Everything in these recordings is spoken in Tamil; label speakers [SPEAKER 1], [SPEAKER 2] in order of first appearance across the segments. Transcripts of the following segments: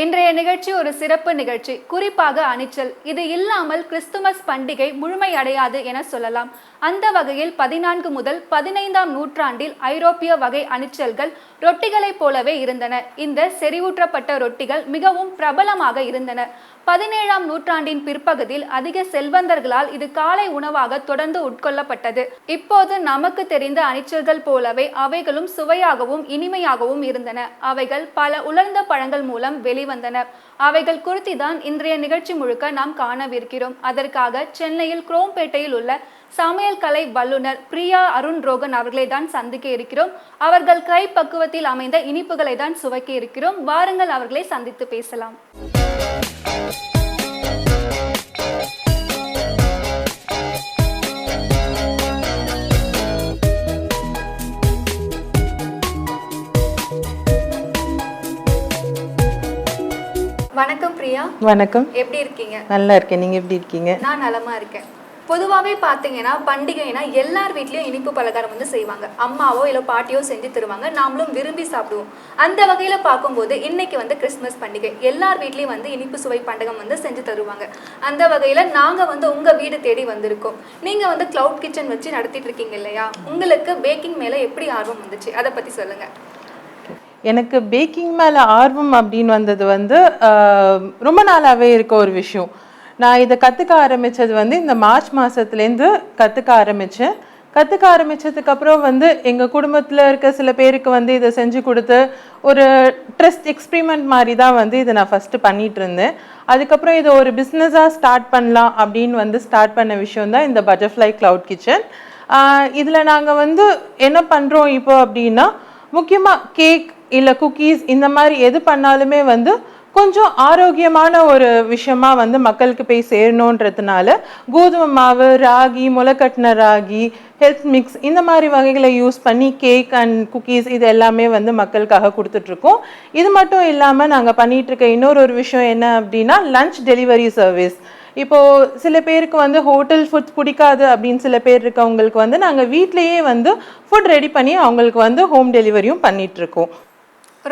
[SPEAKER 1] இன்றைய நிகழ்ச்சி ஒரு சிறப்பு நிகழ்ச்சி, குறிப்பாக அணிச்சல். இது இல்லாமல் கிறிஸ்துமஸ் பண்டிகை முழுமையடையாது என சொல்லலாம். அந்த வகையில் 14 முதல் 15ஆம் நூற்றாண்டில் ஐரோப்பிய வகை அணிச்சல்கள் ரொட்டிகளைப் போலவே இருந்தன. இந்த செறிவூற்றப்பட்ட ரொட்டிகள் மிகவும் பிரபலமாக இருந்தன. 17ஆம் நூற்றாண்டின் பிற்பகுதியில் அதிக செல்வந்தர்களால் இது காலை உணவாக தொடர்ந்து உட்கொள்ளப்பட்டது. இப்போது நமக்கு தெரிந்த அணிச்சல்கள் போலவே அவைகளும் சுவையாகவும் இனிமையாகவும் இருந்தன. அவைகள் பல உலர்ந்த பழங்கள் மூலம் வெளிவந்தன. அவைகள் குறித்துதான் இன்றைய நிகழ்ச்சி முழுக்க நாம் காணவிருக்கிறோம். அதற்காக சென்னையில் குரோம்பேட்டையில் உள்ள சமையல் கலை வல்லுநர் பிரியா அருண்ரோகன் அவர்களை தான் சந்திக்க இருக்கிறோம். அவர்கள் கை பக்குவத்தில் அமைந்த இனிப்புகளை தான் சுவைக்க இருக்கிறோம். வாருங்கள், அவர்களை சந்தித்து பேசலாம். வணக்கம் பிரியா.
[SPEAKER 2] வணக்கம்.
[SPEAKER 1] எப்படி இருக்கீங்க?
[SPEAKER 2] நல்லா இருக்கேன். நீங்க எப்படி இருக்கீங்க?
[SPEAKER 1] நான் நலமா இருக்கேன். பொதுவாகவே பார்த்தீங்கன்னா பண்டிகைனா எல்லார் வீட்லேயும் இனிப்பு பலகாரம் வந்து செய்வாங்க. அம்மாவோ இல்லை பாட்டியோ செஞ்சு தருவாங்க, நாமளும் விரும்பி சாப்பிடுவோம். அந்த வகையில் பார்க்கும்போது இன்னைக்கு வந்து கிறிஸ்துமஸ் பண்டிகை, எல்லார் வீட்லேயும் வந்து இனிப்பு சுவை பண்டகம் வந்து செஞ்சு தருவாங்க. அந்த வகையில் நாங்கள் வந்து உங்கள் வீடு தேடி வந்திருக்கோம். நீங்கள் வந்து கிளவுட் கிச்சன் வச்சு நடத்திட்டு இருக்கீங்க இல்லையா? உங்களுக்கு பேக்கிங் மேலே எப்படி ஆர்வம் வந்துச்சு, அதை பற்றி சொல்லுங்கள்.
[SPEAKER 2] எனக்கு பேக்கிங் மேலே ஆர்வம் அப்படின்னு வந்தது வந்து ரொம்ப நாளாகவே இருக்க ஒரு விஷயம். நான் இதை கற்றுக்க ஆரம்பித்தது வந்து இந்த மார்ச் மாதத்துலேருந்து கற்றுக்க ஆரம்பித்ததுக்கப்புறம் வந்து எங்கள் குடும்பத்தில் இருக்க சில பேருக்கு வந்து இதை செஞ்சு கொடுத்து ஒரு ட்ரெஸ்ட் எக்ஸ்பிரிமெண்ட் மாதிரி தான் வந்து இதை நான் ஃபஸ்ட்டு பண்ணிகிட்டு இருந்தேன். அதுக்கப்புறம் இதை ஒரு பிஸ்னஸாக ஸ்டார்ட் பண்ணலாம் அப்படின்னு வந்து ஸ்டார்ட் பண்ண விஷயம் தான் இந்த பட்டர்ஃப்ளை கிளவுட் கிச்சன். இதில் நாங்கள் வந்து என்ன பண்ணுறோம் இப்போ அப்படின்னா, முக்கியமாக கேக் இல்லை குக்கீஸ் இந்த மாதிரி எது பண்ணாலுமே வந்து கொஞ்சம் ஆரோக்கியமான ஒரு விஷயமா வந்து மக்களுக்கு போய் சேரணுன்றதுனால கோதுமை மாவு, ராகி, முளைக்கட்டின ராகி, ஹெல்த் மிக்ஸ் இந்த மாதிரி வகைகளை யூஸ் பண்ணி கேக் அண்ட் குக்கீஸ் இது எல்லாமே வந்து மக்களுக்காக கொடுத்துட்ருக்கோம். இது மட்டும் இல்லாமல் நாங்கள் பண்ணிகிட்ருக்க இன்னொரு விஷயம் என்ன அப்படின்னா, லன்ச் டெலிவரி சர்வீஸ். இப்போது சில பேருக்கு வந்து ஹோட்டல் ஃபுட்ஸ் பிடிக்காது அப்படின்னு சில பேர் இருக்கவங்களுக்கு வந்து நாங்கள் வீட்லேயே வந்து ஃபுட் ரெடி பண்ணி அவங்களுக்கு வந்து ஹோம் டெலிவரியும் பண்ணிகிட்ருக்கோம்.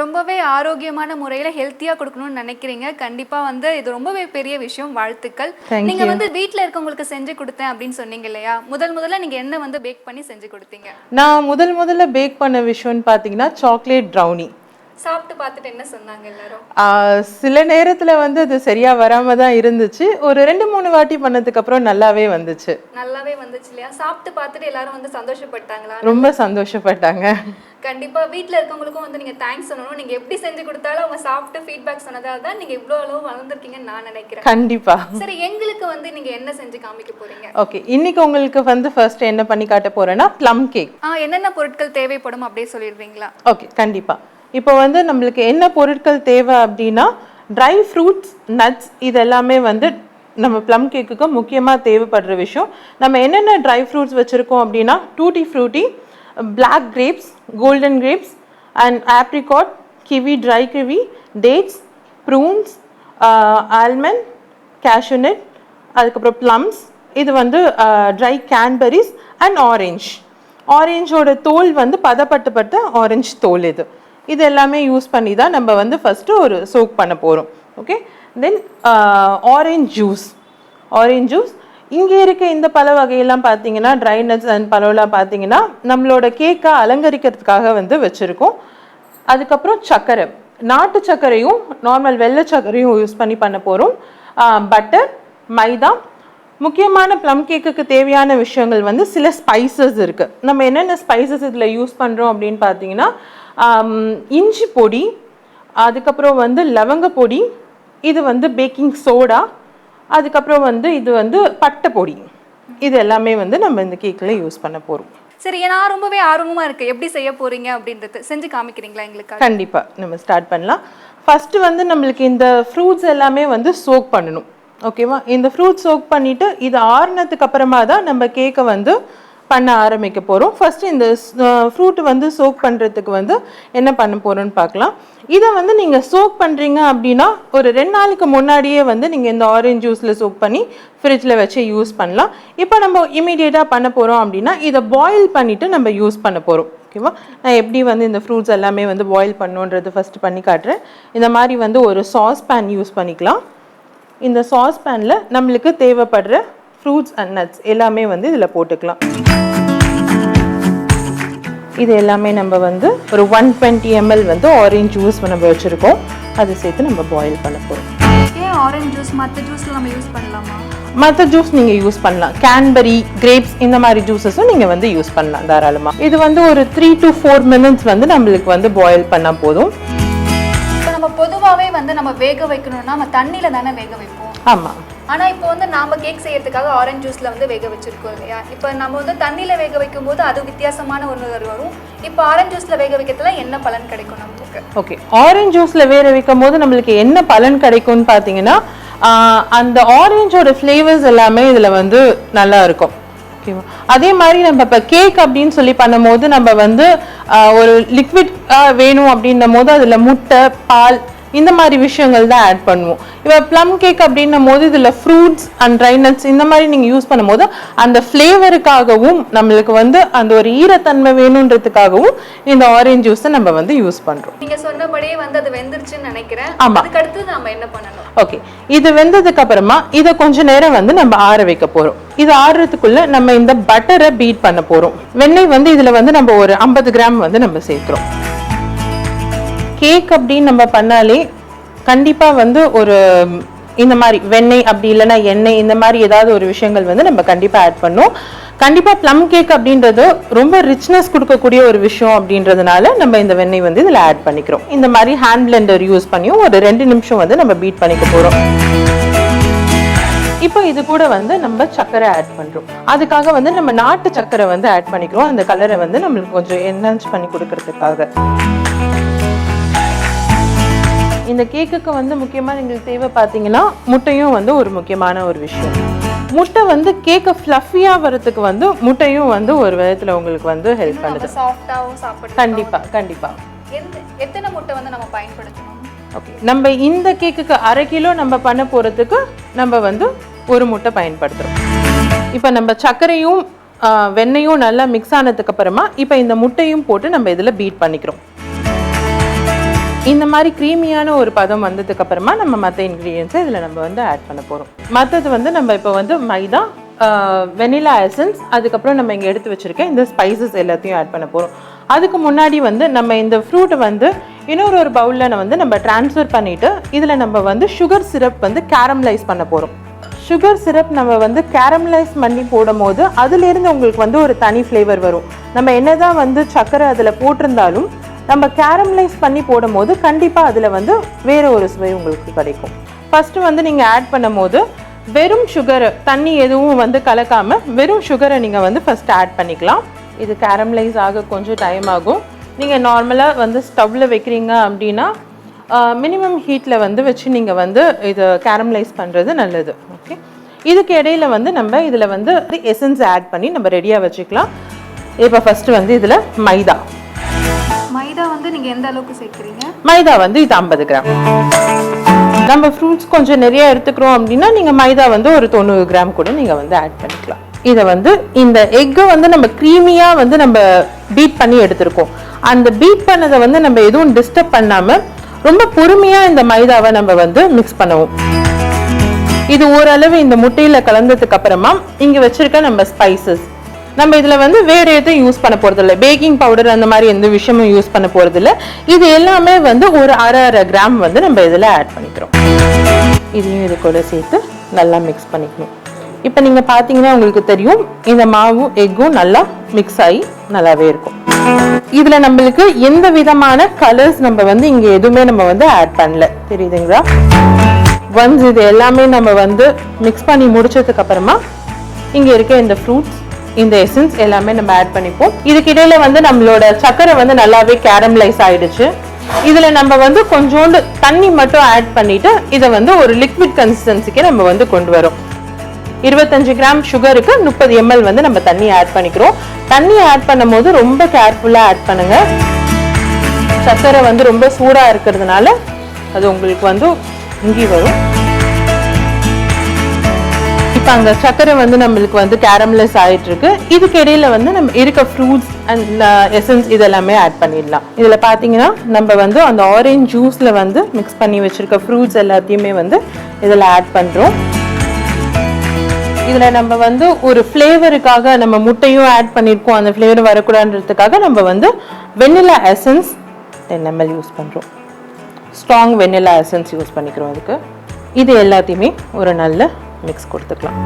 [SPEAKER 1] ரொம்பவே ஆரோக்கியமான முறையில் ஹெல்த்தியாக கொடுக்கணும்னு நினைக்கிறீங்க. கண்டிப்பாக வந்து இது ரொம்பவே பெரிய விஷயம். வாழ்த்துக்கள். நீங்கள் வந்து வீட்டில் இருக்கவங்களுக்கு செஞ்சு கொடுத்தேன் அப்படின்னு சொன்னீங்க இல்லையா? முதல்ல நீங்கள் என்ன வந்து பேக் பண்ணி செஞ்சு கொடுத்தீங்க?
[SPEAKER 2] நான் முதல்ல பேக் பண்ண விஷயம்னு பார்த்தீங்கன்னா சாக்லேட் ப்ரௌனி.
[SPEAKER 1] சாப்பிட்டு பார்த்துட்டு என்ன சொன்னாங்க எல்லாரும்?
[SPEAKER 2] சில நேரத்தில் வந்து அது சரியா வராம தான் இருந்துச்சு. ஒரு 2-3 வாட்டி பண்ணதுக்கு அப்புறம் நல்லாவே வந்துச்சு
[SPEAKER 1] இல்லையா? சாப்பிட்டு பார்த்துட்டு எல்லாரும் வந்து சந்தோஷப்பட்டாங்களா?
[SPEAKER 2] ரொம்ப சந்தோஷப்பட்டாங்க.
[SPEAKER 1] கண்டிப்பா வீட்டில் இருக்கவங்களுக்கும் வந்து நீங்க தேங்க்ஸ் சொல்லணும். நீங்க எப்படி செஞ்சு கொடுத்தாலும் அவங்க சாப்பிட்டு ஃபீட்பேக் சொன்னதால தான் நீங்க இவ்வளோ அளவு வளர்ந்துருக்கீங்கன்னு நான் நினைக்கிறேன்.
[SPEAKER 2] கண்டிப்பா.
[SPEAKER 1] சரி, எங்களுக்கு வந்து நீங்க என்ன செஞ்சு காமிக்க போறீங்க?
[SPEAKER 2] ஓகே, இன்னைக்கு உங்களுக்கு வந்து ஃபர்ஸ்ட் என்ன பண்ணி காட்ட போறேன்னா ப்ளம் கேக்.
[SPEAKER 1] என்னென்ன பொருட்கள் தேவைப்படும் அப்படியே சொல்லிடுவீங்களா?
[SPEAKER 2] ஓகே, கண்டிப்பா. இப்போ வந்து நம்மளுக்கு என்ன பொருட்கள் தேவை அப்படின்னா, ட்ரை ஃப்ரூட்ஸ், நட்ஸ் இது எல்லாமே வந்து நம்ம ப்ளம் கேக்குக்கு முக்கியமாக தேவைப்படுற விஷயம். நம்ம என்னென்ன ட்ரை ஃப்ரூட்ஸ் வச்சுருக்கோம் அப்படின்னா, tutti frutti, black grapes, golden grapes and apricot, kiwi, dry kiwi, dates, prunes, almond, cashew nut, அதுக்கப்புறம் ப்ளம்ஸ், இது வந்து ட்ரை கேன்பெரிஸ் அண்ட் ஆரஞ்சோட தோல் வந்து பதப்பட்ட ஆரஞ்சு தோல். இது எல்லாமே யூஸ் பண்ணி தான் நம்ம வந்து ஃபஸ்ட்டு ஒரு சோக் பண்ண போகிறோம். ஓகே, தென் ஆரஞ்ச் ஜூஸ். இங்கே இருக்க இந்த பல வகையெல்லாம் பார்த்தீங்கன்னா, ட்ரை நட்ஸ் அண்ட் பழம்லாம் பார்த்தீங்கன்னா நம்மளோட கேக்கை அலங்கரிக்கிறதுக்காக வந்து வச்சுருக்கோம். அதுக்கப்புறம் சர்க்கரை, நாட்டு சர்க்கரையும் நார்மல் வெள்ளை சர்க்கரையும் யூஸ் பண்ணி பண்ண போகிறோம். பட்டர், மைதா. முக்கியமான ப்ளம் கேக்குக்கு தேவையான விஷயங்கள் வந்து சில ஸ்பைசஸ் இருக்குது. நம்ம என்னென்ன ஸ்பைசஸ் இதில் யூஸ் பண்ணுறோம் அப்படின்னு பார்த்தீங்கன்னா, இஞ்சி பொடி, அதுக்கப்புறம் வந்து லவங்க பொடி, இது வந்து பேக்கிங் சோடா, அதுக்கப்புறம் வந்து இது வந்து பட்டை பொடி. இது எல்லாமே வந்து நம்ம இந்த கேக்கில் யூஸ் பண்ண போகிறோம்.
[SPEAKER 1] சரி, நான் ரொம்பவே ஆர்வமாக இருக்குது எப்படி செய்ய போகிறீங்க அப்படின்றது. செஞ்சு காமிக்கிறீங்களா எங்களுக்கு?
[SPEAKER 2] கண்டிப்பாக, நம்ம ஸ்டார்ட் பண்ணலாம். ஃபஸ்ட்டு வந்து நம்மளுக்கு இந்த ஃப்ரூட்ஸ் எல்லாமே வந்து சோக் பண்ணணும். ஓகேவா? இந்த ஃப்ரூட் சோக் பண்ணிவிட்டு இது ஆறுனதுக்கு அப்புறமா தான் நம்ம கேக்கை வந்து பண்ண ஆரம்பிக்க போகிறோம். ஃபர்ஸ்ட் இந்த ஃப்ரூட் வந்து சோக் பண்ணுறதுக்கு வந்து என்ன பண்ண போகிறோன்னு பார்க்கலாம். இதை வந்து நீங்கள் சோக் பண்ணுறீங்க அப்படின்னா ஒரு 2 நாளுக்கு முன்னாடியே வந்து நீங்கள் இந்த ஆரஞ்சு ஜூஸில் சோக் பண்ணி ஃப்ரிட்ஜில் வச்சு யூஸ் பண்ணலாம். இப்போ நம்ம இமீடியட்டாக பண்ண போகிறோம் அப்படின்னா இதை பாயில் பண்ணிவிட்டு நம்ம யூஸ் பண்ண போகிறோம். ஓகேவா, நான் எப்படி வந்து இந்த ஃப்ரூட்ஸ் எல்லாமே வந்து பாயில் பண்ணுன்றது ஃபஸ்ட்டு பண்ணி காட்டுறேன். இந்த மாதிரி வந்து ஒரு சாஸ் பேன் யூஸ் பண்ணிக்கலாம். இந்த சாஸ் பேனில் நம்மளுக்கு தேவைப்படுற ஃப்ரூட்ஸ் அண்ட் நட்ஸ் எல்லாமே வந்து இதில் போட்டுக்கலாம். இது எல்லாமே நம்ம வந்து ஒரு 120 ml வந்து ஆரஞ்சு ஜூஸ் நம்ம வச்சுருக்கோம். அதை சேர்த்து நம்ம பாயில் பண்ண போகிறோம்.
[SPEAKER 1] ஏன் ஆரஞ்சு ஜூஸ் மற்ற ஜூஸில் நம்ம யூஸ் பண்ணலாமா?
[SPEAKER 2] மற்ற ஜூஸ் நீங்கள் யூஸ் பண்ணலாம். கேன்பெரி, கிரேப்ஸ் இந்த மாதிரி ஜூஸஸும் நீங்கள் வந்து யூஸ் பண்ணலாம் தாராளமாக. இது வந்து ஒரு 3 to 4 minutes வந்து நம்மளுக்கு வந்து பாயில் பண்ணால் போதும்.
[SPEAKER 1] இப்போ நம்ம பொதுவாகவே வந்து நம்ம வேக வைக்கணும்னா நம்ம தண்ணியில் தானே வேக வைப்போம்.
[SPEAKER 2] ஆமாம்.
[SPEAKER 1] ஆனால் இப்போ வந்து நாம் கேக் செய்யறதுக்காக ஆரஞ்சு ஜூஸில் வந்து வேக வச்சுருக்கோம் இல்லையா? இப்போ நம்ம வந்து தண்ணியில் வேக வைக்கும் போது அது வித்தியாசமான ஒன்று வரும். இப்போ ஆரஞ்சு ஜூஸில் வேக வைக்கிறதுல என்ன பலன் கிடைக்கும் நம்மளுக்கு?
[SPEAKER 2] ஓகே, ஆரஞ்சு ஜூஸில் வேக வைக்கும் போது நம்மளுக்கு என்ன பலன் கிடைக்கும்னு பார்த்தீங்கன்னா அந்த ஆரஞ்சோட ஃப்ளேவர்ஸ் எல்லாமே இதில் வந்து நல்லா இருக்கும். ஓகேவா, அதே மாதிரி நம்ம இப்போ கேக் அப்படின்னு சொல்லி பண்ணும்போது நம்ம வந்து ஒரு லிக்விட் வேணும் அப்படின்னும் போது அதில் முட்டை, பால் இந்த மாதிரி விஷயங்கள் தான் ஆட் பண்ணுவோம். இப்போ ப்ளம் கேக் அப்படின்னும் போது இதில் ஃப்ரூட்ஸ் அண்ட் ட்ரை நட்ஸ் இந்த மாதிரி நீங்கள் யூஸ் பண்ணும்போது அந்த ஃப்ளேவருக்காகவும் நம்மளுக்கு வந்து அந்த ஒரு ஈரத்தன்மை வேணுன்றதுக்காகவும் இந்த ஆரஞ்சு ஜூஸை நம்ம வந்து யூஸ் பண்ணுறோம்.
[SPEAKER 1] நீங்கள் சொன்னபடியே வந்து அது வெந்துருச்சுன்னு நினைக்கிறேன்.
[SPEAKER 2] ஆமாம்.
[SPEAKER 1] அதுக்கு அடுத்து நம்ம என்ன பண்ணணும்?
[SPEAKER 2] ஓகே, இது வெந்ததுக்கு அப்புறமா இதை கொஞ்ச நேரம் வந்து நம்ம ஆற வைக்க போகிறோம். இது ஆறுறதுக்குள்ள நம்ம இந்த பட்டரை பீட் பண்ண போகிறோம். வெண்ணெய் வந்து இதில் வந்து நம்ம ஒரு 50 கிராம் வந்து நம்ம சேர்க்குறோம். கேக் அப்படின்னு நம்ம பண்ணாலே கண்டிப்பாக வந்து ஒரு இந்த மாதிரி வெண்ணெய் அப்படி இல்லைன்னா எண்ணெய் இந்த மாதிரி ஏதாவது ஒரு விஷயங்கள் வந்து நம்ம கண்டிப்பாக ஆட் பண்ணோம். கண்டிப்பாக ப்ளம் கேக் அப்படின்றது ரொம்ப ரிச்னஸ் கொடுக்கக்கூடிய ஒரு விஷயம் அப்படின்றதுனால நம்ம இந்த வெண்ணெய் வந்து இதில் ஆட் பண்ணிக்கிறோம். இந்த மாதிரி ஹேண்ட் பிளெண்டர் யூஸ் பண்ணியும் ஒரு 2 நிமிஷம் வந்து நம்ம பீட் பண்ணிக்க போகிறோம். இப்போ இது கூட வந்து நம்ம சர்க்கரை ஆட் பண்ணுறோம். அதுக்காக வந்து நம்ம நாட்டு சர்க்கரை வந்து ஆட் பண்ணிக்கிறோம். அந்த கலரை வந்து நம்மளுக்கு கொஞ்சம் என்ஹான்ஸ் பண்ணி கொடுக்கறதுக்காக. இந்த கேக்குக்கு வந்து முக்கியமாக எங்களுக்கு தேவை பார்த்தீங்கன்னா முட்டையும் வந்து ஒரு முக்கியமான ஒரு விஷயம். முட்டை வந்து கேக்கை ஃப்ளஃபியாக வரதுக்கு வந்து முட்டையும் வந்து ஒரு விதத்தில் உங்களுக்கு வந்து ஹெல்ப் பண்ணுது.
[SPEAKER 1] சாஃப்டாகவும் சாப்பிட்டு
[SPEAKER 2] கண்டிப்பாக.
[SPEAKER 1] எத்தனை முட்டை வந்து நம்ம பயன்படுத்தணும்?
[SPEAKER 2] ஓகே, நம்ம இந்த கேக்குக்கு 1/2 கிலோ நம்ம பண்ண போகிறதுக்கு நம்ம வந்து 1 முட்டை பயன்படுத்துகிறோம். இப்போ நம்ம சர்க்கரையும் வெண்ணெயும் நல்லா மிக்ஸ் ஆனதுக்கு அப்புறமா இப்போ இந்த முட்டையும் போட்டு நம்ம இதில் பீட் பண்ணிக்கிறோம். இந்த மாதிரி க்ரீமியான ஒரு பதம் வந்ததுக்கு அப்புறமா நம்ம மற்ற இன்க்ரீடியன்ஸை இதில் நம்ம வந்து ஆட் பண்ண போகிறோம். மற்றது வந்து நம்ம இப்போ வந்து மைதா, வெனிலா எசன்ஸ், அதுக்கப்புறம் நம்ம இங்கே எடுத்து வச்சுருக்கேன் இந்த ஸ்பைசஸ் எல்லாத்தையும் ஆட் பண்ண போகிறோம். அதுக்கு முன்னாடி வந்து நம்ம இந்த ஃப்ரூட்டை வந்து இன்னொரு பவுலில் வந்து நம்ம ட்ரான்ஸ்ஃபர் பண்ணிவிட்டு இதில் நம்ம வந்து சுகர் சிரப் வந்து கேரமலைஸ் பண்ண போகிறோம். சுகர் சிரப் நம்ம வந்து கேரமலைஸ் பண்ணி போடும் போது அதுலேருந்து உங்களுக்கு வந்து ஒரு தனி ஃப்ளேவர் வரும். நம்ம என்னதான் வந்து சர்க்கரை அதில் போட்டிருந்தாலும் நம்ம கேரமலைஸ் பண்ணி போடும் போது கண்டிப்பாக அதில் வந்து வேறு ஒரு சுவை உங்களுக்கு கிடைக்கும். ஃபஸ்ட்டு வந்து நீங்கள் ஆட் பண்ணும் போது வெறும் சுகரை, தண்ணி எதுவும் வந்து கலக்காமல் வெறும் சுகரை நீங்கள் வந்து ஃபஸ்ட்டு ஆட் பண்ணிக்கலாம். இது கேரமலைஸ் ஆக கொஞ்சம் டைம் ஆகும். நீங்கள் நார்மலாக வந்து ஸ்டவ்வில் வைக்கிறீங்க அப்படின்னா மினிமம் ஹீட்டில் வந்து வச்சு நீங்கள் வந்து இதை கேரமலைஸ் பண்ணுறது நல்லது. ஓகே, இதுக்கு இடையில வந்து நம்ம இதில் வந்து எசன்ஸ் ஆட் பண்ணி நம்ம ரெடியாக வச்சுக்கலாம். இப்போ ஃபஸ்ட்டு வந்து இதில் மைதா
[SPEAKER 1] வந்து நீங்க எந்த அளவுக்கு சேர்க்கிறீங்க?
[SPEAKER 2] மைதா வந்து இது 50 கிராம். நம்ம ஃப்ரூட்ஸ் கொஞ்சம் நிறைய எடுத்துக்கிறோம் அப்படின்னா நீங்க மைதா வந்து ஒரு 90 கிராம் கூட நீங்க வந்து ஆட் பண்ணிக்கலாம். இதை வந்து இந்த எக்கை வந்து நம்ம க்ரீமியா வந்து நம்ம பீட் பண்ணி எடுத்திருக்கோம். அந்த பீட் பண்ணதை வந்து நம்ம எதுவும் டிஸ்டர்ப் பண்ணாம ரொம்ப பொறுமையா இந்த மைதாவை நம்ம வந்து மிக்ஸ் பண்ணுவோம். இது ஓரளவு இந்த முட்டையில கலந்ததுக்கு அப்புறமா இங்க வச்சிருக்க நம்ம ஸ்பைசஸ் நம்ம இதுல வந்து வேற எதுவும் யூஸ் பண்ண போறது இல்லை. பேக்கிங் பவுடர் அந்த மாதிரி எந்த விஷயமும் யூஸ் பண்ண போறது இல்லை. இது எல்லாமே வந்து ஒரு 1/2 கிராம் வந்து நம்ம இதுல ஆட் பண்ணிக்கிறோம். இதையும் இது கூட சேர்த்து நல்லா மிக்ஸ் பண்ணிக்கணும். இப்போ நீங்க பாத்தீங்கன்னா உங்களுக்கு தெரியும் இந்த மாவும் எக்கும் நல்லா மிக்ஸ் ஆகி நல்லாவே இருக்கும். இதுல நம்மளுக்கு எந்த விதமான கலர்ஸ் நம்ம வந்து இங்க எதுவுமே நம்ம வந்து ஆட் பண்ணல, தெரியுதுங்களா? ஒன்ஸ் இது எல்லாமே நம்ம வந்து மிக்ஸ் பண்ணி முடிச்சதுக்கு அப்புறமா இங்க இருக்க இந்த ஃப்ரூட்ஸ், இந்த எசன்ஸ் எல்லாமே நம்ம ஆட் பண்ணிப்போம். இதுக்கு இடையில வந்து நம்மளோட சர்க்கரை வந்து நல்லாவே கேரமலைஸ் ஆயிடுச்சு. இதுல நம்ம வந்து கொஞ்சோண்டு தண்ணி மட்டும் ஆட் பண்ணிட்டு இதை வந்து ஒரு லிக்விட் கன்சிஸ்டன்சிக்கு நம்ம வந்து கொண்டு வரோம். 25 கிராம் சுகருக்கு 30 ml வந்து நம்ம தண்ணி ஆட் பண்ணிக்கிறோம். தண்ணி ஆட் பண்ணும் போது ரொம்ப கேர்ஃபுல்லா ஆட் பண்ணுங்க. சர்க்கரை வந்து ரொம்ப சூடா இருக்கிறதுனால அது உங்களுக்கு வந்து இங்கி வரும். இப்போ அங்கே சர்க்கரை வந்து நம்மளுக்கு வந்து கேரமலைஸ் ஆகிட்டு இருக்கு. இதுக்கு இடையில வந்து நம்ம இருக்க ஃப்ரூட்ஸ் அண்ட் எசன்ஸ் இதெல்லாமே ஆட் பண்ணிடலாம். இதில் பார்த்தீங்கன்னா நம்ம வந்து அந்த ஆரஞ்ச் ஜூஸில் வந்து மிக்ஸ் பண்ணி வச்சுருக்க ஃப்ரூட்ஸ் எல்லாத்தையுமே வந்து இதில் ஆட் பண்ணுறோம். இதில் நம்ம வந்து ஒரு ஃப்ளேவருக்காக நம்ம முட்டையும் ஆட் பண்ணியிருக்கோம். அந்த ஃப்ளேவர் வரக்கூடாதுன்றதுக்காக நம்ம வந்து வெண்ணிலா எசன்ஸ் 10 ml யூஸ் பண்ணுறோம். ஸ்ட்ராங் வெண்ணிலா எசன்ஸ் யூஸ் பண்ணிக்கிறோம் அதுக்கு. இது எல்லாத்தையுமே ஒரு நல்ல மிக்ஸ் கொடுத்துக்கலாம்.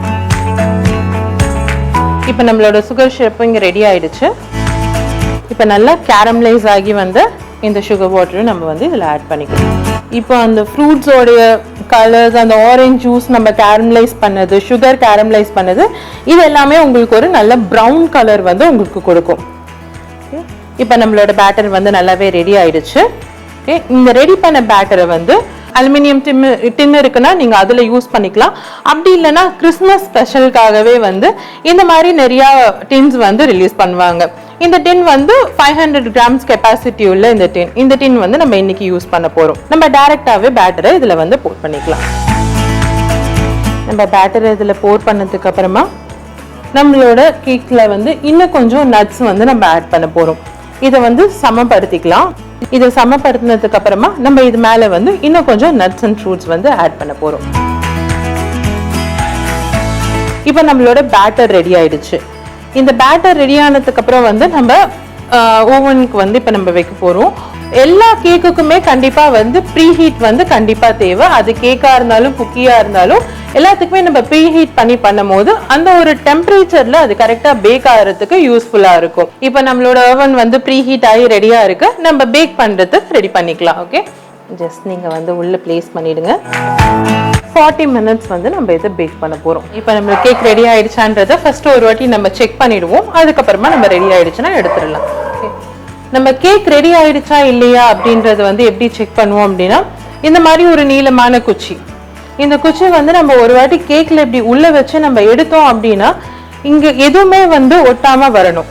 [SPEAKER 2] இப்போ நம்மளோட சுகர் சிரப்பு இங்கே ரெடி ஆயிடுச்சு. இப்போ நல்லா கேரமலைஸ் ஆகி வந்த இந்த சுகர் வாட்டரும் நம்ம வந்து இதில் ஆட் பண்ணிக்கலாம். இப்போ அந்த ஃப்ரூட்ஸோடைய கலர்ஸ், அந்த ஆரஞ்ச் ஜூஸ் நம்ம கேரமலைஸ் பண்ணது, சுகர் கேரமலைஸ் பண்ணது, இது எல்லாமே உங்களுக்கு ஒரு நல்ல ப்ரௌன் கலர் வந்து உங்களுக்கு கொடுக்கும். இப்போ நம்மளோட பேட்டர் வந்து நல்லாவே ரெடி ஆயிடுச்சு. இந்த ரெடி பண்ண பேட்டரை வந்து அலுமினியம் டின் இருக்குன்னா நீங்கள் அதில் யூஸ் பண்ணிக்கலாம். அப்படி இல்லைன்னா கிறிஸ்மஸ் ஸ்பெஷலுக்காகவே வந்து இந்த மாதிரி நிறையா டின்ஸ் வந்து ரிலீஸ் பண்ணுவாங்க. இந்த டின் வந்து 500 கிராம்ஸ் கெப்பாசிட்டி உள்ள இந்த டின் வந்து நம்ம இன்னைக்கு யூஸ் பண்ண போகிறோம். நம்ம டைரெக்டாகவே பேட்டரை இதில் வந்து போர் பண்ணிக்கலாம். நம்ம பேட்டரை இதில் போர் பண்ணதுக்கு அப்புறமா நம்மளோட கேக்கில் வந்து இன்னும் கொஞ்சம் நட்ஸ் வந்து நம்ம ஆட் பண்ண போகிறோம். இதை வந்து சமப்படுத்திக்கலாம். இதை சமப்படுத்தினதுக்கு அப்புறமா நம்ம இது மேலே வந்து இன்னும் கொஞ்சம் நட்ஸ் அண்ட் ஃப்ரூட்ஸ் வந்து ஆட் பண்ண போகிறோம். இப்போ நம்மளோட பேட்டர் ரெடி ஆயிடுச்சு. இந்த பேட்டர் ரெடி ஆனதுக்கு அப்புறம் வந்து நம்ம ஓவனுக்கு வந்து இப்போ நம்ம வைக்க போகிறோம். எல்லா கேக்குக்குமே கண்டிப்பாக வந்து ப்ரீ ஹீட் வந்து கண்டிப்பாக தேவை. அது கேக்காக இருந்தாலும் குக்கியாக இருந்தாலும் எல்லாத்துக்குமே நம்ம ப்ரீ ஹீட் பண்ணும் போது அந்த ஒரு டெம்பரேச்சரில் அது கரெக்டாக பேக் ஆகிறதுக்கு யூஸ்ஃபுல்லாக இருக்கும். இப்போ நம்மளோட ஓவன் வந்து ப்ரீ ஹீட் ஆகி ரெடியாக இருக்கு. நம்ம பேக் பண்ணுறதுக்கு ரெடி பண்ணிக்கலாம். ஓகே, ஜஸ்ட் நீங்கள் வந்து உள்ளே ப்ளேஸ் பண்ணிடுங்க. 40 minutes வந்து நம்ம இதை பேக் பண்ண போகிறோம். இப்போ நம்ம கேக் ரெடி ஆயிடுச்சான்றதை ஃபர்ஸ்ட் ஒரு வாட்டி நம்ம செக் பண்ணிடுவோம். அதுக்கப்புறமா நம்ம ரெடி ஆயிடுச்சுன்னா எடுத்துடலாம். ஓகே, நம்ம கேக் ரெடி ஆயிடுச்சா இல்லையா அப்படின்றது வந்து எப்படி செக் பண்ணுவோம் அப்படின்னா, இந்த மாதிரி ஒரு நீளமான குச்சி, இந்த குச்சி வந்து நம்ம ஒரு வாட்டி கேக்ல இப்படி உள்ள வச்சு நம்ம எடுத்தோம் அப்படின்னா இங்க எதுவுமே வந்து ஒட்டாம வரணும்.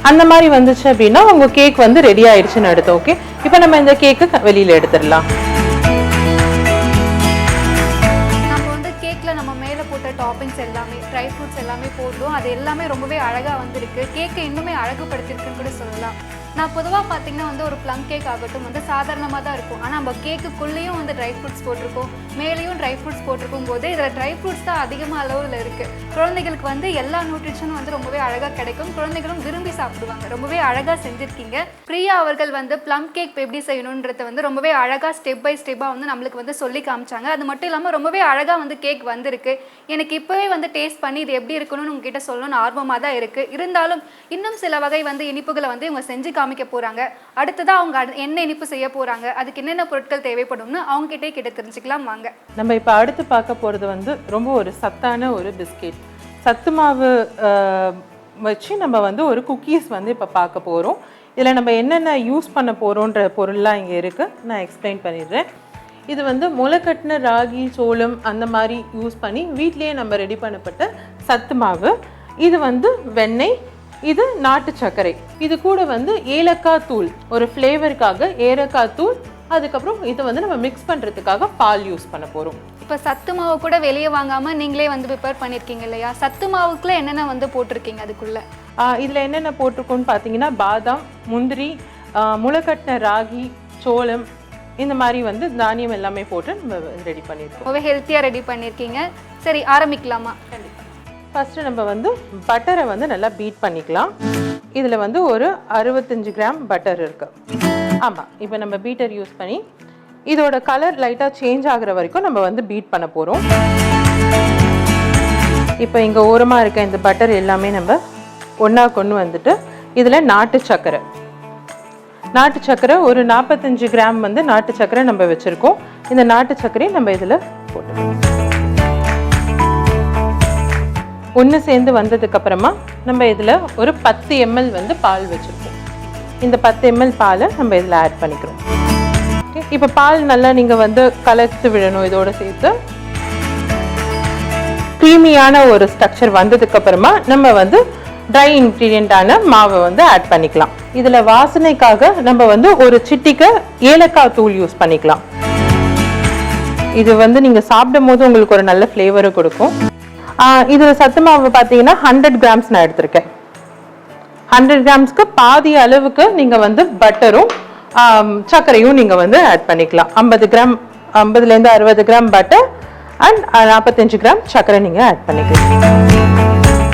[SPEAKER 2] அந்த மாதிரி வந்துச்சு அப்படின்னா உங்க கேக் வந்து ரெடி ஆயிடுச்சுன்னு எடுத்தோம். ஓகே, இப்போ நம்ம இந்த கேக்கு வெளியில எடுத்துடலாம்.
[SPEAKER 1] டாப்பிங்ஸ் எல்லாமே, ட்ரை ஃப்ரூட்ஸ் எல்லாமே போட்டோம். அது எல்லாமே ரொம்பவே அழகாக வந்திருக்கு. கேக்கை இன்னுமே அழகுபடுத்திருக்குன்னு கூட சொல்லலாம். நான் பொதுவாக பார்த்தீங்கன்னா வந்து ஒரு ப்ளம் கேக் ஆகட்டும் வந்து சாதாரணமாக தான் இருக்கும். ஆனால் நம்ம கேக்குக்குள்ளேயும் வந்து ட்ரை ஃப்ரூட்ஸ் போட்டிருக்கோம், மேலேயும் ட்ரை ஃப்ரூட்ஸ் போட்டிருக்கும் போது இதில் ட்ரை ஃப்ரூட்ஸ் தான் அதிகமாக அளவில் இருக்குது. குழந்தைகளுக்கு வந்து எல்லா நியூட்ரிஷனும் வந்து ரொம்பவே அழகாக கிடைக்கும். குழந்தைகளும் விரும்பி சாப்பிடுவாங்க. ரொம்பவே அழகாக செஞ்சுருக்கீங்க. பிரியா அவர்கள் வந்து ப்ளம் கேக் எப்படி செய்யணுன்றதை வந்து ரொம்பவே அழகாக ஸ்டெப் பை ஸ்டெப்பாக வந்து நம்மளுக்கு வந்து சொல்லி காமிச்சாங்க. அது மட்டும் இல்லாமல் ரொம்பவே அழகாக வந்து கேக் வந்திருக்கு. எனக்கு இப்போவே வந்து டேஸ்ட் பண்ணி இது எப்படி இருக்கணும்னு உங்ககிட்ட சொல்லணும்னு ஆர்வமாக தான் இருக்குது. இருந்தாலும் இன்னும் சில வகை வந்து இனிப்புகளை வந்து இவங்க செஞ்சு காமிக்க போகிறாங்க. அடுத்ததாக அவங்க என்ன இனிப்பு செய்ய போகிறாங்க, அதுக்கு என்னென்ன பொருட்கள் தேவைப்படும்னு அவங்ககிட்டே கிட்ட தெரிஞ்சுக்கலாம் வாங்க.
[SPEAKER 2] நம்ம இப்போ அடுத்து பார்க்க போகிறது வந்து ரொம்ப ஒரு சத்தான ஒரு பிஸ்கெட், சத்து மாவு வச்சு நம்ம வந்து ஒரு குக்கீஸ் வந்து இப்போ பார்க்க போகிறோம். இதில் நம்ம என்னென்ன யூஸ் பண்ண போகிறோன்ற பொருள்லாம் இங்கே இருக்குது, நான் எக்ஸ்பிளைன் பண்ணிடுறேன். இது வந்து முளைக்கட்டின ராகி, சோளம் அந்த மாதிரி யூஸ் பண்ணி வீட்லேயே நம்ம ரெடி பண்ணப்பட்ட சத்து மாவு. இது வந்து வெண்ணெய், இது நாட்டு சர்க்கரை, இது கூட வந்து ஏலக்காய் தூள், ஒரு ஃப்ளேவருக்காக ஏலக்காய் தூள், அதுக்கப்புறம் இதை வந்து நம்ம மிக்ஸ் பண்ணுறதுக்காக பால் யூஸ் பண்ண போகிறோம்.
[SPEAKER 1] இப்போ சத்து மாவு கூட வெளியே வாங்காமல் நீங்களே வந்து ப்ரிப்பேர் பண்ணியிருக்கீங்க இல்லையா? சத்து மாவுக்குள்ளே என்னென்ன வந்து போட்டிருக்கீங்க அதுக்குள்ளே?
[SPEAKER 2] இதில் என்னென்ன போட்டிருக்கோன்னு பார்த்தீங்கன்னா பாதாம், முந்திரி, முளைக்கட்டின ராகி, சோளம், இந்த மாதிரி வந்து தானியம் எல்லாமே போட்டு நம்ம ரெடி பண்ணியிருக்கோம்.
[SPEAKER 1] ரொம்ப ஹெல்த்தியாக ரெடி பண்ணியிருக்கீங்க. சரி, ஆரம்பிக்கலாமா?
[SPEAKER 2] கண்டிப்பாக. ஃபஸ்ட்டு நம்ம வந்து பட்டரை வந்து நல்லா பீட் பண்ணிக்கலாம். இதில் வந்து ஒரு 65 கிராம் பட்டர் இருக்குது. ஆமாம், இப்போ நம்ம பீட்டர் யூஸ் பண்ணி இதோட கலர் லைட்டாக சேஞ்ச் ஆகிற வரைக்கும் நம்ம வந்து பீட் பண்ண போகிறோம். இப்போ இங்கே ஓரமாக இருக்க இந்த பட்டர் எல்லாமே நம்ம ஒன்றா கொண்டு வந்துட்டு இதில் நாட்டு சர்க்கரை ஒரு 45 கிராம் வந்து நாட்டு சர்க்கரை நம்ம வச்சுருக்கோம். இந்த நாட்டு சர்க்கரையை நம்ம இதில் போட்டுக்கலாம். ஒன்று சேர்ந்து வந்ததுக்கப்புறமா நம்ம இதில் ஒரு 10 ml வந்து பால் வச்சுருக்கோம். இந்த 10 ml பாலை நம்ம இதில் ஆட் பண்ணிக்கிறோம். ஓகே, இப்போ பால் நல்லா நீங்கள் வந்து கலந்து விடணும். இதோடு சேர்த்து க்ரீமியான ஒரு ஸ்ட்ரக்சர் வந்ததுக்கு அப்புறமா நம்ம வந்து ட்ரை இன்க்ரீடியண்டான மாவை வந்து ஆட் பண்ணிக்கலாம். இதுல வாசனைக்காக நம்ம வந்து ஒரு சிட்டிக்கு ஏலக்காய் தூள் யூஸ் பண்ணிக்கலாம். இது வந்து நீங்க சாப்பிடும் போது உங்களுக்கு ஒரு நல்ல ஃப்ளேவரை கொடுக்கும். இதுல சத்து மாவு பார்த்தீங்கன்னா 100 கிராம்ஸ் நான் எடுத்திருக்கேன். 100 கிராம்ஸ்க்கு பாதி அளவுக்கு நீங்க வந்து பட்டரும் சர்க்கரையும் நீங்க வந்து ஆட் பண்ணிக்கலாம். 50லேருந்து 60 கிராம் பட்டர் அண்ட் 45 கிராம் சர்க்கரை நீங்க ஆட் பண்ணிக்கலாம்.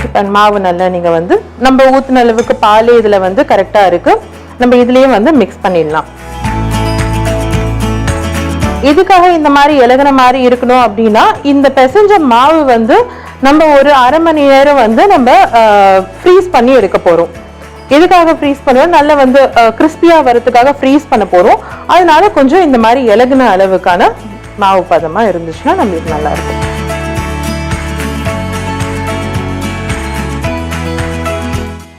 [SPEAKER 2] இப்போ மாவு நல்லா நீங்க வந்து நம்ம ஊத்துன அளவுக்கு பால் இதுல வந்து கரெக்டா இருக்கு. நம்ம இதுலயே வந்து மிக்ஸ் பண்ணிடலாம். இதுக்காக இந்த மாதிரி இலகுன மாதிரி இருக்கணும் அப்படின்னா இந்த பிசைஞ்ச மாவு வந்து நம்ம ஒரு அரை மணி நேரம் வந்து நம்ம ஃப்ரீஸ் பண்ணி எடுக்க போறோம். எதுக்காக ஃப்ரீஸ் பண்ணுவோம்? நல்லா வந்து கிறிஸ்பியா வரதுக்காக ஃப்ரீஸ் பண்ண போறோம். அதனால கொஞ்சம் இந்த மாதிரி இலகுன அளவுக்கான மாவு பதமா இருந்துச்சுன்னா நம்மளுக்கு நல்லா இருக்கும்.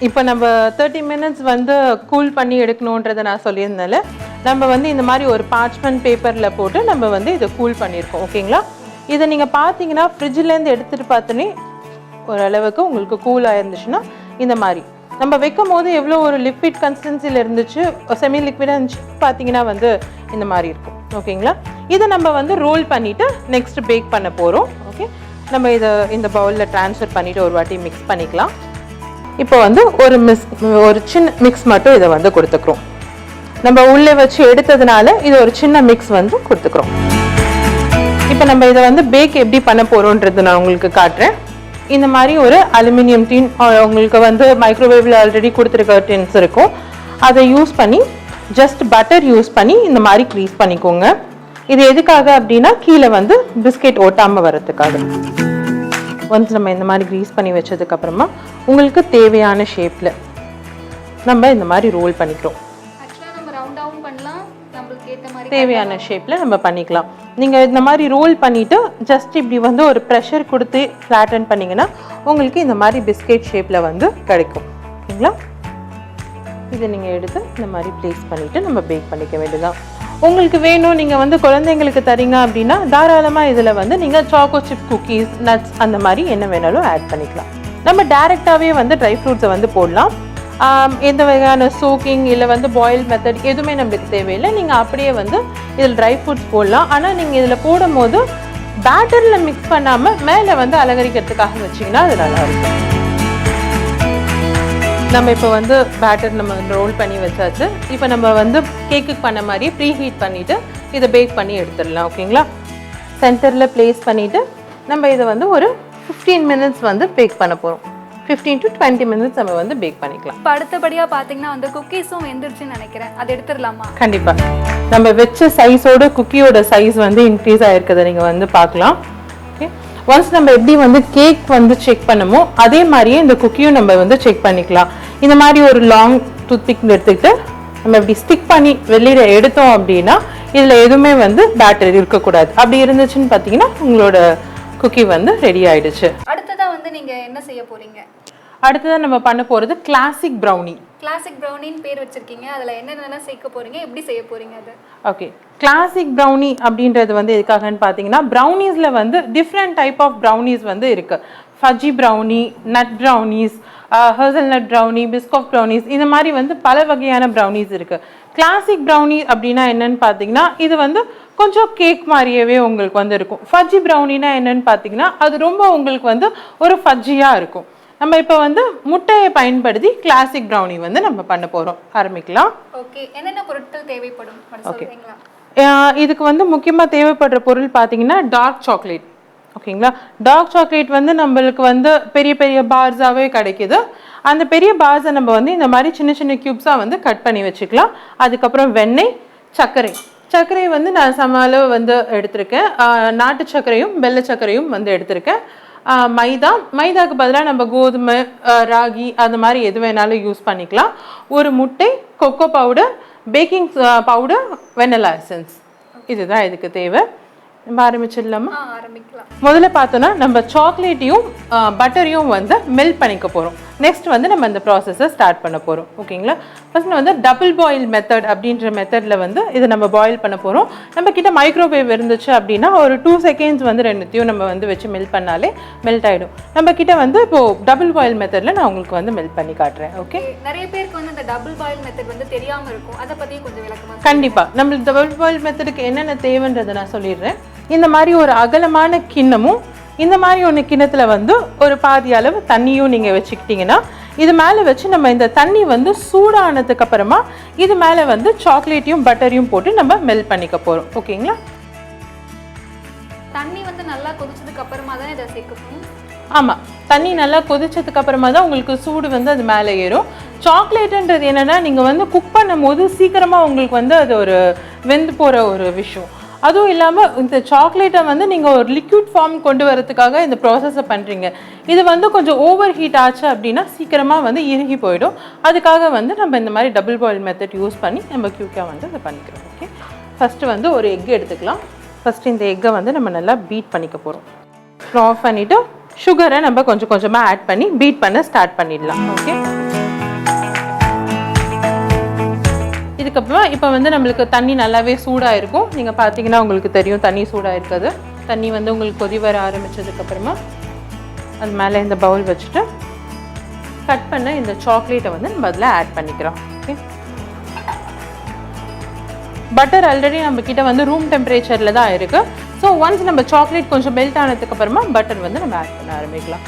[SPEAKER 2] இப்போ நம்ம 30 மினிட்ஸ் வந்து கூல் பண்ணி எடுக்கணுன்றதை நான் சொல்லியிருந்தேன்ல, நம்ம வந்து இந்த மாதிரி ஒரு பார்ச்மெண்ட் பேப்பரில் போட்டு நம்ம வந்து இதை கூல் பண்ணியிருக்கோம். ஓகேங்களா? இதை நீங்கள் பார்த்தீங்கன்னா ஃப்ரிட்ஜிலேருந்து எடுத்துகிட்டு பார்த்தோன்னே ஓரளவுக்கு உங்களுக்கு கூலாக இருந்துச்சுன்னா இந்த மாதிரி நம்ம வைக்கும் போது எவ்வளோ ஒரு லிக்விட் கன்சிஸ்டன்சியில் இருந்துச்சு, செமி லிக்விடாக இருந்துச்சு பார்த்தீங்கன்னா வந்து இந்த மாதிரி இருக்கும். ஓகேங்களா? இதை நம்ம வந்து ரோல் பண்ணிவிட்டு நெக்ஸ்ட் பேக் பண்ண போகிறோம். ஓகே, நம்ம இதை இந்த பவுலில் ட்ரான்ஸ்ஃபர் பண்ணிவிட்டு ஒரு வாட்டி மிக்ஸ் பண்ணிக்கலாம். இப்போ வந்து ஒரு சின்ன மிக்ஸ் மட்டும் இதை வந்து கொடுத்துக்கிறோம். நம்ம உள்ளே வச்சு எடுத்ததுனால இது ஒரு சின்ன மிக்ஸ் வந்து கொடுத்துக்கிறோம். இப்போ நம்ம இதை வந்து பேக் எப்படி பண்ண போகிறோன்றது நான் உங்களுக்கு காட்டுறேன். இந்த மாதிரி ஒரு அலுமினியம் டின் உங்களுக்கு வந்து மைக்ரோவேவில் ஆல்ரெடி கொடுத்துருக்க டின்ஸ் இருக்கும். அதை யூஸ் பண்ணி ஜஸ்ட் பட்டர் யூஸ் பண்ணி இந்த மாதிரி க்ரீஸ் பண்ணிக்கோங்க. இது எதுக்காக அப்படின்னா கீழே வந்து பிஸ்கெட் ஓட்டாமல் வரதுக்காக. ஒன்ஸ் நம்ம இந்த மாதிரி க்ரீஸ் பண்ணி வச்சதுக்கப்புறமா உங்களுக்கு தேவையான ஷேப்பில் நம்ம இந்த மாதிரி ரோல் பண்ணிக்கிறோம். தேவையான ஷேப்பில் நம்ம பண்ணிக்கலாம். நீங்கள் இந்த மாதிரி ரோல் பண்ணிவிட்டு ஜஸ்ட் இப்படி வந்து ஒரு ப்ரெஷர் கொடுத்து ஃப்ளாட்டன் பண்ணிங்கன்னா உங்களுக்கு இந்த மாதிரி பிஸ்கெட் ஷேப்பில் வந்து கிடைக்கும். ஓகேங்களா? இதை நீங்கள் எடுத்து இந்த மாதிரி ப்ளேஸ் பண்ணிவிட்டு நம்ம பேக் பண்ணிக்க வேண்டியதுதான். உங்களுக்கு வேணும் நீங்கள் வந்து குழந்தைங்களுக்கு தரீங்க அப்படின்னா தாராளமாக இதில் வந்து நீங்கள் சாக்கோ சிப் குக்கீஸ், நட்ஸ் அந்த மாதிரி என்ன வேணாலும் ஆட் பண்ணிக்கலாம். நம்ம டைரெக்டாகவே வந்து ட்ரை ஃப்ரூட்ஸை வந்து போடலாம். எந்த வகையான சோக்கிங் இல்லை வந்து பாயில் மெத்தட் எதுவுமே நம்மளுக்கு தேவையில்லை. நீங்கள் அப்படியே வந்து இதில் ட்ரை ஃப்ரூட்ஸ் போடலாம். ஆனால் நீங்கள் இதில் போடும் போது பேட்டரில் மிக்ஸ் பண்ணாமல் மேலே வந்து அலங்கரிக்கிறதுக்காக வச்சிங்கன்னா அது நல்லாயிருக்கும். நம்ம இப்போ வந்து பேட்டர் நம்ம ரோல் பண்ணி வச்சாச்சு. இப்போ நம்ம வந்து கேக்குக்கு பண்ண மாதிரி ப்ரீ ஹீட் பண்ணிவிட்டு இதை பேக் பண்ணி எடுத்துடலாம். ஓகேங்களா? சென்டரில் ப்ளேஸ் பண்ணிவிட்டு நம்ம இதை வந்து ஒரு 15 மினிட்ஸ் வந்து பேக் பண்ண போகிறோம். 15 to 20 மினிட்ஸ் நம்ம வந்து பேக் பண்ணிக்கலாம்.
[SPEAKER 1] இப்போ அடுத்தபடியாக பார்த்தீங்கன்னா வந்து குக்கீஸும் வெந்துருச்சுன்னு நினைக்கிறேன். அது எடுத்துடலாமா?
[SPEAKER 2] கண்டிப்பாக. நம்ம வச்ச சைஸோட குக்கியோட சைஸ் வந்து இன்க்ரீஸ் ஆகிருக்கிறத நீங்கள் வந்து பார்க்கலாம். ஓகே, ஒன்ஸ் நம்ம எப்படி வந்து கேக் வந்து செக் பண்ணுமோ அதே மாதிரியே இந்த குக்கியும் நம்ம வந்து செக் பண்ணிக்கலாம். இந்த மாதிரி ஒரு லாங் டூத்பிக் எடுத்துக்கிட்டு நம்ம இப்படி ஸ்டிக் பண்ணி வெளியில எடுத்தோம் அப்படின்னா இதில் எதுவுமே வந்து பேட்டர் இருக்கக்கூடாது. அப்படி இருந்துச்சுன்னு பார்த்தீங்கன்னா உங்களோட குக்கி வந்து ரெடி ஆயிடுச்சு.
[SPEAKER 1] அடுத்ததாக வந்து நீங்கள் என்ன செய்ய போகிறீங்க?
[SPEAKER 2] அடுத்ததான் நம்ம பண்ண போகிறது கிளாசிக் ப்ரௌனி.
[SPEAKER 1] கிளாசிக் ப்ரௌனின்னு பேர் வச்சிருக்கீங்க. அதில் என்னென்ன சேர்க்க போகிறீங்க, எப்படி செய்ய போகிறீங்க அது?
[SPEAKER 2] ஓகே, கிளாசிக் ப்ரௌனி அப்படின்றது வந்து எதுக்காகன்னு பார்த்தீங்கன்னா ப்ரௌனிஸில் வந்து டிஃப்ரெண்ட் டைப் ஆஃப் ப்ரௌனிஸ் வந்து இருக்குது. ஃபஜ்ஜி brownie, nut brownies, hazelnut brownie, Biscoff brownies, இந்த மாதிரி வந்து பல வகையான ப்ரௌனிஸ் இருக்குது. கிளாசிக் ப்ரௌனி அப்படின்னா என்னன்னு பார்த்தீங்கன்னா இது வந்து கொஞ்சம் கேக் மாதிரியவே உங்களுக்கு வந்து இருக்கும். ஃபஜ்ஜி ப்ரௌனினா என்னன்னு பார்த்தீங்கன்னா அது ரொம்ப உங்களுக்கு வந்து ஒரு ஃபஜ்ஜியாக இருக்கும். நம்ம இப்போ வந்து முட்டையை பயன்படுத்தி கிளாசிக் ப்ரௌனி வந்து நம்ம பண்ண போகிறோம். ஆரம்பிக்கலாம்.
[SPEAKER 1] ஓகே, என்னென்ன பொருட்கள் தேவைப்படும்?
[SPEAKER 2] ஓகே, இதுக்கு வந்து முக்கியமாக தேவைப்படுற பொருள் பார்த்தீங்கன்னா டார்க் சாக்லேட். ஓகேங்களா? டார்க் சாக்லேட் வந்து நம்மளுக்கு வந்து பெரிய பெரிய பார்ஸாகவே கிடைக்கிது. அந்த பெரிய பார்ஸை நம்ம வந்து இந்த மாதிரி சின்ன சின்ன க்யூப்ஸாக வந்து கட் பண்ணி வச்சுக்கலாம். அதுக்கப்புறம் வெண்ணெய், சர்க்கரை வந்து நான் சம அளவு வந்து எடுத்திருக்கேன். நாட்டு சர்க்கரையும் வெள்ளை சர்க்கரையும் வந்து எடுத்திருக்கேன். மைதாக்கு பதிலாக நம்ம கோதுமை, ராகி அந்த மாதிரி எது வேணாலும் யூஸ் பண்ணிக்கலாம். ஒரு முட்டை, cocoa powder, baking powder, vanilla essence, இதுதான் இதுக்கு தேவை. நம்ம ஆரம்பிச்சிடலாமா?
[SPEAKER 1] ஆரம்பிக்கலாம்.
[SPEAKER 2] முதல்ல பார்த்தோன்னா நம்ம சாக்லேட்டையும் பட்டரையும் வந்து மெல்ட் பண்ணிக்க போகிறோம். நெக்ஸ்ட் வந்து நம்ம இந்த ப்ராசஸை ஸ்டார்ட் பண்ண போகிறோம். ஓகேங்களா? ஃபர்ஸ்ட் வந்து டபுள் பாயில் மெத்தட் அப்படின்ற மெத்தடில் வந்து இதை நம்ம பாயில் பண்ண போகிறோம். நம்ம கிட்ட மைக்ரோவேவ் இருந்துச்சு அப்படின்னா ஒரு 2 செகண்ட்ஸ் வந்து ரெண்டுத்தையும் நம்ம வந்து வச்சு மெல்ட் பண்ணாலே மெல்ட் ஆகிடும். நம்ம கிட்ட வந்து இப்போது டபுள் பாயில் மெத்தடில் நான் உங்களுக்கு வந்து மெல்ட் பண்ணி காட்டுறேன். ஓகே,
[SPEAKER 1] நிறைய பேருக்கு வந்து இந்த டபுள் பாயில் மெத்தட் வந்து தெரியாமல் இருக்கும். அதை பற்றி கொஞ்சம் விளக்கமாக.
[SPEAKER 2] கண்டிப்பாக நம்மளுக்கு டபுள் பாயில் மெத்தடுக்கு என்னென்ன தேவைன்றதை நான் சொல்லிடுறேன். இந்த மாதிரி ஒரு அகலமான கிண்ணமும் இந்த மாதிரி ஒன்று கிண்ணத்தில் வந்து ஒரு பாதி அளவு தண்ணியும் நீங்கள் வச்சுக்கிட்டிங்கன்னா இது மேலே வச்சு நம்ம இந்த தண்ணி வந்து சூடானதுக்கு அப்புறமா இது மேலே வந்து சாக்லேட்டையும் பட்டரையும் போட்டு நம்ம மெல்ட் பண்ணிக்க போகிறோம். ஓகேங்களா?
[SPEAKER 1] தண்ணி வந்து நல்லா கொதிச்சதுக்கு அப்புறமா தான் இதை சேர்க்கணும்.
[SPEAKER 2] ஆமாம், தண்ணி நல்லா கொதிச்சதுக்கு அப்புறமா தான் உங்களுக்கு சூடு வந்து அது மேலே ஏறும். சாக்லேட்டுன்றது என்னென்னா நீங்கள் வந்து குக் பண்ணும் போது சீக்கிரமாக உங்களுக்கு வந்து அது ஒரு வெந்து போகிற ஒரு விஷயம். அதுவும் இல்லாமல் இந்த சாக்லேட்டை வந்து நீங்கள் ஒரு லிக்விட் ஃபார்ம் கொண்டு வரதுக்காக இந்த ப்ராசஸை பண்ணுறீங்க. இது வந்து கொஞ்சம் ஓவர் ஹீட் ஆச்சு அப்படின்னா சீக்கிரமாக வந்து இறுகி போயிடும். அதுக்காக வந்து நம்ம இந்த மாதிரி டபுள் பாயில் மெத்தட் யூஸ் பண்ணி நம்ம க்யூக்காக வந்து இதை பண்ணிக்கிறோம். ஓகே, ஃபஸ்ட்டு வந்து ஒரு எக் எடுத்துக்கலாம். ஃபஸ்ட்டு இந்த எக்கை வந்து நம்ம நல்லா பீட் பண்ணிக்க போகிறோம். ஆஃப் பண்ணிவிட்டு சுகரை நம்ம கொஞ்சம் கொஞ்சமாக ஆட் பண்ணி பீட் பண்ண ஸ்டார்ட் பண்ணிடலாம். ஓகே, இதுக்கப்புறம் இப்போ வந்து நம்மளுக்கு தண்ணி நல்லாவே சூடாக இருக்கும். நீங்கள் பார்த்தீங்கன்னா உங்களுக்கு தெரியும் தண்ணி சூடாக இருக்காது. தண்ணி வந்து உங்களுக்கு கொதி வர ஆரம்பித்ததுக்கப்புறமா அது மேலே இந்த பவுல் வச்சுட்டு கட் பண்ண இந்த சாக்லேட்டை வந்து நம்ம அதில் ஆட் பண்ணிக்கிறோம். ஓகே, பட்டர் ஆல்ரெடி நம்மக்கிட்ட வந்து ரூம் டெம்பரேச்சரில் தான் இருக்குது. ஸோ ஒன்ஸ் நம்ம சாக்லேட் கொஞ்சம் மெல்ட் ஆனதுக்கப்புறமா பட்டர் வந்து நம்ம ஆட் பண்ண ஆரம்பிக்கலாம்.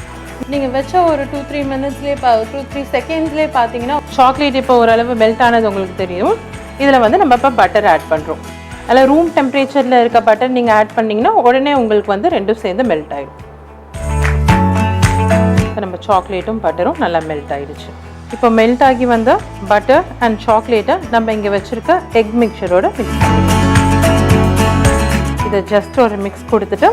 [SPEAKER 2] நீங்கள் வச்ச ஒரு 2-3 மினிட்ஸ்லேயே 2-3 செகண்ட்ஸ்லேயே பார்த்தீங்கன்னா சாக்லேட் இப்போ ஓரளவு மெல்ட் ஆனது உங்களுக்கு தெரியும். இதில் வந்து நம்ம இப்போ பட்டர் ஆட் பண்ணுறோம். அதில் ரூம் டெம்பரேச்சரில் இருக்க பட்டர் நீங்கள் ஆட் பண்ணிங்கன்னா உடனே உங்களுக்கு வந்து ரெண்டும் சேர்ந்து மெல்ட் ஆகிடும். இப்போ நம்ம சாக்லேட்டும் பட்டரும் நல்லா மெல்ட் ஆகிடுச்சு. இப்போ மெல்ட் ஆகி வந்த பட்டர் அண்ட் சாக்லேட்டை நம்ம இங்கே வச்சுருக்க எக் மிக்சரோட மிக்ஸ் பண்ணிக்கலாம். இதை ஜஸ்ட் ஒரு மிக்ஸ் கொடுத்துட்டு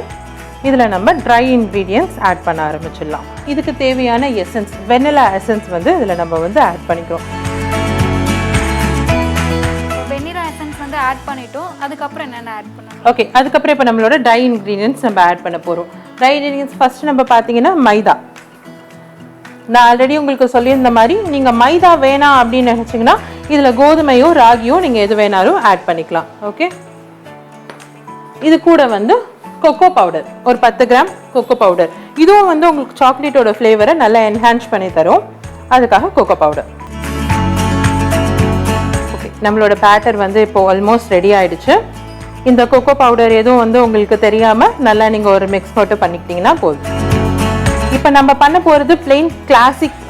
[SPEAKER 2] இதில் நம்ம ட்ரை இன்க்ரீடியன்ட்ஸ் ஆட் பண்ண ஆரம்பிச்சிடலாம். இதுக்கு தேவையான எசன்ஸ், வெனிலா எசன்ஸ் வந்து இதில் நம்ம வந்து ஆட் பண்ணிக்கிறோம்.
[SPEAKER 1] வெனிலா எசன்ஸ் வந்து ஆட் பண்ணிட்டோம். அதுக்கப்புறம் என்னென்ன ஆட் பண்ணணும்?
[SPEAKER 2] ஓகே, அதுக்கப்புறம் இப்போ நம்மளோட ட்ரை இன்க்ரீடியன்ட்ஸ் நம்ம ஆட் பண்ண போகிறோம். ட்ரை இன்க்ரீடியன்ட்ஸ் ஃபஸ்ட்டு நம்ம பார்த்தீங்கன்னா மைதா. நான் ஆல்ரெடி உங்களுக்கு சொல்லியிருந்த மாதிரி நீங்கள் மைதா வேணாம் அப்படின்னு நினச்சிங்கன்னா இதில் கோதுமையோ ராகியோ நீங்கள் எது வேணாலும் ஆட் பண்ணிக்கலாம். ஓகே, இது கூட வந்து கொக்கோ பவுடர் ஒரு 10 கிராம் கொக்கோ பவுடர். இதுவும் வந்து உங்களுக்கு சாக்லேட்டோட ஃப்ளேவரை நல்லா என்ஹான்ஸ் பண்ணி தரும். அதுக்காக கொக்கோ பவுடர். ஓகே, நம்மளோட பேட்டர் வந்து இப்போ ஆல்மோஸ்ட் ரெடி ஆயிடுச்சு. இந்த கொக்கோ பவுடர் எதுவும் வந்து உங்களுக்கு தெரியாமல் நல்லா நீங்கள் ஒரு மிக்ஸ் மட்டும் பண்ணிக்கிட்டிங்கன்னா போதும். இப்போ நம்ம பண்ண போகிறது பிளெயின் கிளாசிக்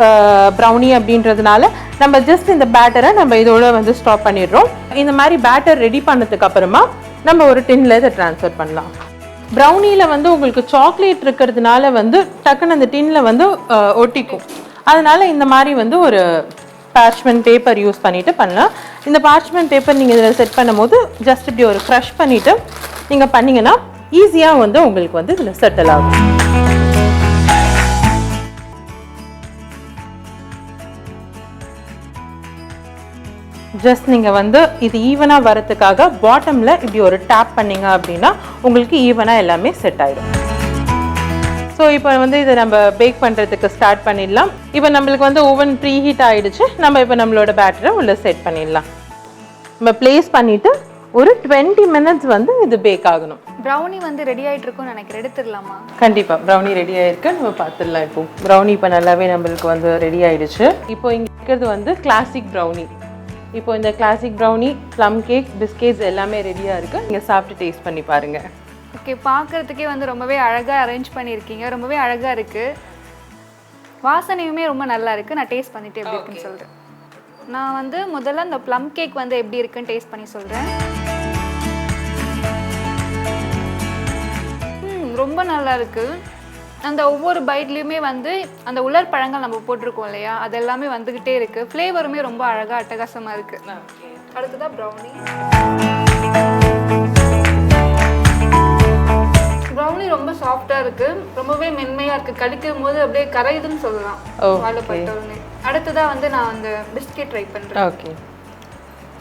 [SPEAKER 2] ப்ரௌனி அப்படின்றதுனால நம்ம ஜஸ்ட் இந்த பேட்டரை நம்ம இதோட வந்து ஸ்டாப் பண்ணிடுறோம். இந்த மாதிரி பேட்டர் ரெடி பண்ணதுக்கு அப்புறமா நம்ம ஒரு டின்ல இதை ட்ரான்ஸ்ஃபர் பண்ணலாம். ப்ரௌனியில் வந்து உங்களுக்கு சாக்லேட் இருக்கிறதுனால வந்து டக்குன்னு அந்த டின்ல வந்து ஒட்டிக்கும். அதனால இந்த மாதிரி வந்து ஒரு பார்ச்மெண்ட் பேப்பர் யூஸ் பண்ணிட்டு பண்ணலாம். இந்த பார்ச்மெண்ட் பேப்பர் நீங்கள் இதில் செட் பண்ணும் போது ஜஸ்ட் இப்படி ஒரு க்ரஷ் பண்ணிவிட்டு நீங்கள் பண்ணிங்கன்னா ஈஸியாக வந்து உங்களுக்கு வந்து இதில் செட்டில் ஆகும். ஜஸ்ட் நீங்கள் வந்து இது ஈவனாக வரத்துக்காக பாட்டமில் இப்படி ஒரு டேப் பண்ணிங்க அப்படின்னா உங்களுக்கு ஈவனாக எல்லாமே செட் ஆகிடும். ஸோ இப்போ வந்து இதை நம்ம பேக் பண்ணுறதுக்கு ஸ்டார்ட் பண்ணிடலாம். இப்போ நம்மளுக்கு வந்து ஓவன் ப்ரீ ஹீட் ஆகிடுச்சு. நம்ம இப்போ நம்மளோட பேட்டரை உள்ளே செட் பண்ணிடலாம். நம்ம ப்ளேஸ் பண்ணிவிட்டு ஒரு 20 மினிட்ஸ் வந்து இது பேக் ஆகணும்.
[SPEAKER 1] ப்ரௌனி வந்து ரெடி ஆகிட்டு இருக்கும்னு நினைக்கிறேன். எடுத்துடலாமா?
[SPEAKER 2] கண்டிப்பாக ப்ரௌனி ரெடி ஆகிருக்கு. நம்ம பார்த்துடலாம். இப்போ ப்ரௌனி இப்போ நல்லாவே நம்மளுக்கு வந்து ரெடி ஆகிடுச்சு. இப்போ இங்கே இருக்கிறது வந்து கிளாசிக் ப்ரௌனி. இப்போ இந்த classic brownie, plum cake, biscuits எல்லாமே ரெடியாக இருக்குது. நீங்கள் சாப்பிட்டு டேஸ்ட் பண்ணி பாருங்கள்.
[SPEAKER 1] ஓகே, பார்க்குறதுக்கே வந்து ரொம்பவே அழகாக அரேஞ்ச் பண்ணியிருக்கீங்க. ரொம்பவே அழகாக இருக்குது. வாசனையுமே ரொம்ப நல்லா இருக்குது. நான் டேஸ்ட் பண்ணிவிட்டு எப்படி இருக்குன்னு சொல்கிறேன். நான் வந்து முதல்ல இந்த ப்ளம் கேக் வந்து எப்படி இருக்குன்னு டேஸ்ட் பண்ணி சொல்கிறேன். ரொம்ப நல்லா இருக்குது. அந்த ஒவ்வொரு பைட்லேயுமே வந்து அந்த உலர் பழங்கள் நம்ம போட்டிருக்கோம் இல்லையா, அது எல்லாமே வந்துக்கிட்டே இருக்குது. ஃப்ளேவருமே ரொம்ப அழகாக அட்டகாசமாக இருக்குது. அடுத்ததாக ப்ரௌனி. ப்ரௌனி ரொம்ப சாஃப்டாக இருக்குது. ரொம்பவே மென்மையாக இருக்குது. கடிக்கும் போது அப்படியே கரையுதுன்னு சொல்லலாம் வாழைப்பட்டோன்னு. அடுத்ததாக வந்து நான் அந்த பிஸ்கெட் ட்ரை பண்ணுறேன்.
[SPEAKER 2] ஓகே,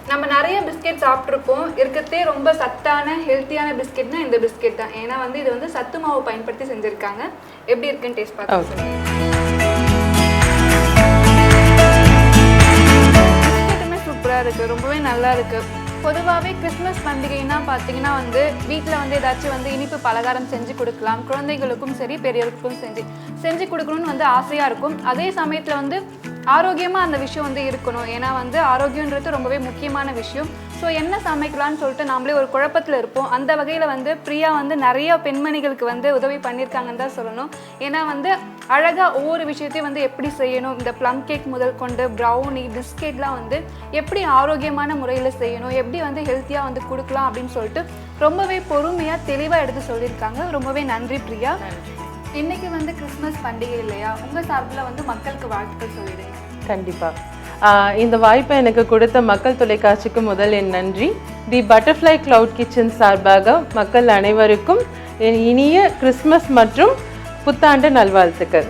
[SPEAKER 1] நம்ம நிறைய பிஸ்கெட் சாப்பிட்ருப்போம். இருக்கிறதே ரொம்ப சத்தான ஹெல்த்தியான பிஸ்கெட்னா இந்த பிஸ்கெட் தான். ஏன்னா வந்து இது வந்து சத்து மாவு பயன்படுத்தி செஞ்சுருக்காங்க. எப்படி இருக்குன்னு டேஸ்ட் பார்த்து. சூப்பராக இருக்குது, ரொம்பவே நல்லா இருக்குது. பொதுவாகவே கிறிஸ்மஸ் பண்டிகைன்னா பார்த்தீங்கன்னா வந்து வீட்டில் வந்து ஏதாச்சும் வந்து இனிப்பு பலகாரம் செஞ்சு கொடுக்கலாம், குழந்தைகளுக்கும் சரி பெரியவர்களுக்கும் செஞ்சு கொடுக்கணும்னு வந்து ஆசையாக இருக்கும். அதே சமயத்தில் வந்து ஆரோக்கியமாக அந்த விஷயம் வந்து இருக்கணும். ஏன்னா வந்து ஆரோக்கியன்றது ரொம்பவே முக்கியமான விஷயம். ஸோ என்ன சமைக்கலான்னு சொல்லிட்டு நாமளே ஒரு குழப்பத்தில் இருப்போம். அந்த வகையில் வந்து பிரியா வந்து நிறைய பெண்மணிகளுக்கு வந்து உதவி பண்ணியிருக்காங்கன்னு தான் சொல்லணும். ஏன்னா வந்து அழகாக ஒவ்வொரு விஷயத்தையும் வந்து எப்படி செய்யணும், இந்த ப்ளம் கேக் முதல் கொண்டு ப்ரௌனி பிஸ்கெட்லாம் வந்து எப்படி ஆரோக்கியமான முறையில் செய்யணும், எப்படி வந்து ஹெல்த்தியாக வந்து கொடுக்கலாம் அப்படின்னு சொல்லிட்டு ரொம்பவே பொறுமையாக தெளிவாக எடுத்து சொல்லியிருக்காங்க. ரொம்பவே நன்றி பிரியா. இன்னைக்கு வந்து கிறிஸ்மஸ் பண்டிகை இல்லையா, உங்கள் சார்பில் வந்து மக்களுக்கு வாழ்த்துக்கள் சொல்லிடுங்க.
[SPEAKER 2] கண்டிப்பாக இந்த வாய்ப்பை எனக்கு கொடுத்த மக்கள் தொலைக்காட்சிக்கு முதல் என் நன்றி. தி பட்டர்ஃப்ளை கிளவுட் கிச்சன் சார்பாக மக்கள் அனைவருக்கும் இனிய கிறிஸ்மஸ் மற்றும் புத்தாண்டு நல்வாழ்த்துக்கள்.